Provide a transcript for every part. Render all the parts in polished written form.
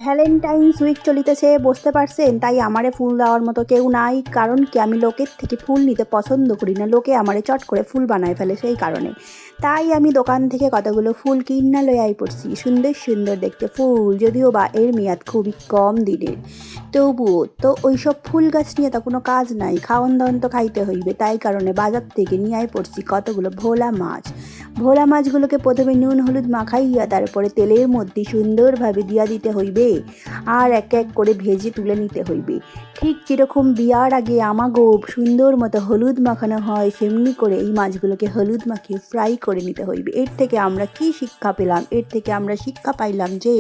Valentine's week চলিতেছে, বুঝতে পারছেন? তাই আমারে ফুল দেওয়ার মতো কেউ নাই। কারণ কি, আমি লোকের থেকে ফুল নিতে পছন্দ করি না। লোকে আমারে চট করে ফুল বানায় ফেলে, সেই কারণে। তাই আমি দোকান থেকে কতগুলো ফুল কিনা লই আই পড়ছি। সুন্দর সুন্দর দেখতে ফুল, যদিও বা এর মেয়াদ খুবই কম দিনের, তবুও তো ওইসব ফুল গাছ নিয়ে তো কোনো কাজ নাই। খাওয়ন দাওয়ন তো খাইতে হইবে, তাই কারণে বাজার থেকে নিয়ে আই পড়ছি কতগুলো ভোলা মাছ। ভোলা মাছগুলোকে প্রথমে নুন হলুদ মাখাইয়া তারপরে তেলের মধ্যে সুন্দরভাবে দিয়া দিতে হইবে, আর এক এক করে ভেজে তুলে নিতে হইবে। ঠিক যেরকম বিয়ার আগে আমাগো সুন্দর মতো হলুদ মাখানো হয়, সেমনি করে এই মাছগুলোকে হলুদ মাখিয়ে ফ্রাই করে নিতে হইবে। এর থেকে আমরা কি শিক্ষা পেলাম? এর থেকে আমরা শিক্ষা পাইলাম যে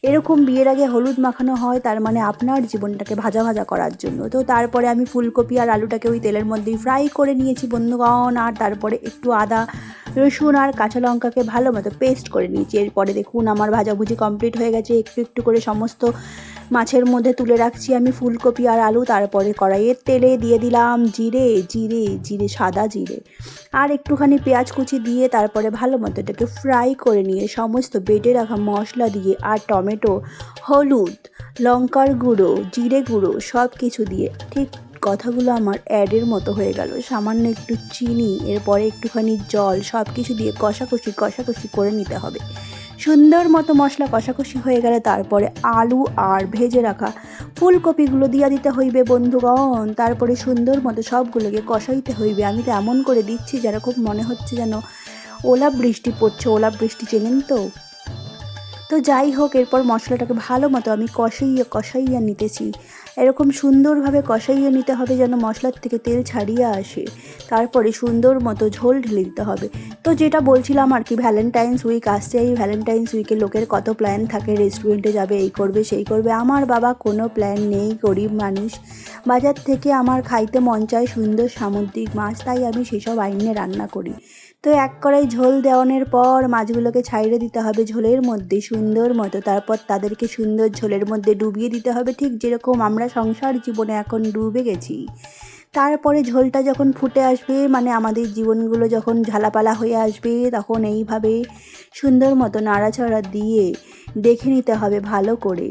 এরকম বিয়ের আগে হলুদ মাখানো হয়, তার মানে আপনার জীবনটাকে ভাজা ভাজা করার জন্য। তো তারপরে আমি ফুলকপি আর আলুটাকে ওই তেলের মধ্যেই ফ্রাই করে নিয়েছি বন্ধুগণ, আর তারপরে একটু আদা রসুন আর কাঁচা লঙ্কাকে ভালো মতো পেস্ট করে নিয়েছি। এরপরে দেখুন আমার ভাজাভুজি কমপ্লিট হয়ে গেছে। একটু একটু করে সমস্ত মাছের মধ্যে তুলে রাখছি আমি ফুলকপি আর আলু। তারপরে কড়াইয়ের তেলে দিয়ে দিলাম জিরে জিরে জিরে সাদা জিরে, আর একটুখানি পেঁয়াজ কুচি দিয়ে তারপরে ভালো মতো এটাকে ফ্রাই করে নিয়ে সমস্ত বেটে রাখা মশলা দিয়ে আর টমেটো, হলুদ, লঙ্কার গুঁড়ো, জিরে গুঁড়ো সব কিছু দিয়ে ঠিক কথাগুলো আমার অ্যাডের মতো হয়ে গেল। সামান্য একটু চিনি, এরপরে একটুখানি জল, সব কিছু দিয়ে কষাকষি করে নিতে হবে। সুন্দর মতো মশলা কষাকষি হয়ে গেলে তারপরে আলু আর ভেজে রাখা ফুলকপিগুলো দিয়ে দিতে হইবে বন্ধুগণ। তারপরে সুন্দর মতো সবগুলোকে কষাইতে হইবে। আমি তো এমন করে দিচ্ছি যেরকম মনে হচ্ছে যেন ওলা বৃষ্টি পড়ছে। ওলা বৃষ্টি চেনেন তো? তো যাই হোক, এরপর মশলাটাকে ভালো মতো আমি কষাইয়া নিতেছি। এরকম সুন্দরভাবে কষাইয়ে নিতে হবে যেন মশলার থেকে তেল ছাড়িয়ে আসে। তারপরে সুন্দর মতো ঝোল ঢেলে দিতে হবে। তো যেটা বলছিলাম আর কি, ভ্যালেন্টাইন্স উইক আসছে। এই ভ্যালেন্টাইন্স উইকে লোকের কত প্ল্যান থাকে, রেস্টুরেন্টে যাবে, এই করবে সেই করবে। আমার বাবা কোনো প্ল্যান নেই, গরিব মানুষ। বাজার থেকে আমার খাইতে মন চায় সুন্দর সামুদ্রিক মাছ, তাই আমি সেসব আইনে রান্না করি। তো এক কড়াই ঝোল দেওয়ানোর পর মাছগুলোকে ছাইড়ে দিতে হবে ঝোলের মধ্যে সুন্দর মতো। তারপর তাদেরকে সুন্দর ঝোলের মধ্যে ডুবিয়ে দিতে হবে, ঠিক যেরকম আমরা সংসার জীবনে এখন ডুবে গেছি। তারপরে ঝোলটা যখন ফুটে আসবে, মানে আমাদের জীবনগুলো যখন ঝালাপালা হয়ে আসবে, তখন এইভাবে সুন্দর মতো নাড়াচাড়া দিয়ে দেখে নিতে হবে ভালো করে।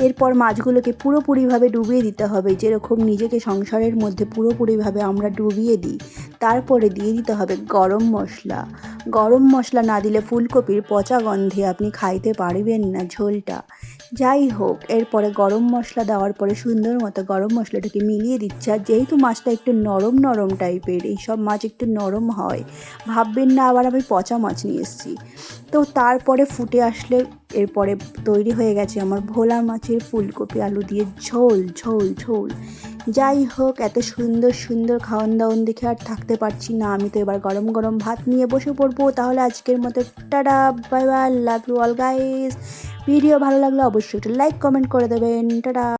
এরপর মাছগুলোকে পুরোপুরিভাবে ডুবিয়ে দিতে হবে, যেরকম নিজেকে সংসারের মধ্যে পুরোপুরিভাবে আমরা ডুবিয়ে দিই। তারপরে দিয়ে দিতে হবে গরম মশলা। গরম মশলা না দিলে ফুলকপির পচা গন্ধে আপনি খাইতে পারবেন না ঝোলটা। যাই হোক, এরপরে গরম মশলা দেওয়ার পরে সুন্দর মতো গরম মশলাটাকে মিলিয়ে দিচ্ছে। আর যেহেতু মাছটা একটু নরম নরম টাইপের, এইসব মাছ একটু নরম হয়, ভাববেন না আবার আমি পচা মাছ নিয়ে এসেছি। তো তারপরে ফুটে আসলে এরপরে তৈরি হয়ে গেছে আমার ভোলা মাছের ফুলকপি আলু দিয়ে ঝোল ঝোল ঝোল। যাই হোক, এত সুন্দর সুন্দর খাওয়ান দাওয়ান দেখে আর থাকতে পারছি না। আমি তো এবার গরম গরম ভাত নিয়ে বসে পড়বো। তাহলে আজকের মতো tata, bye bye, love you all guys. Video ভালো লাগলে অবশ্যই একটা লাইক কমেন্ট করে দেবেন। টাটা।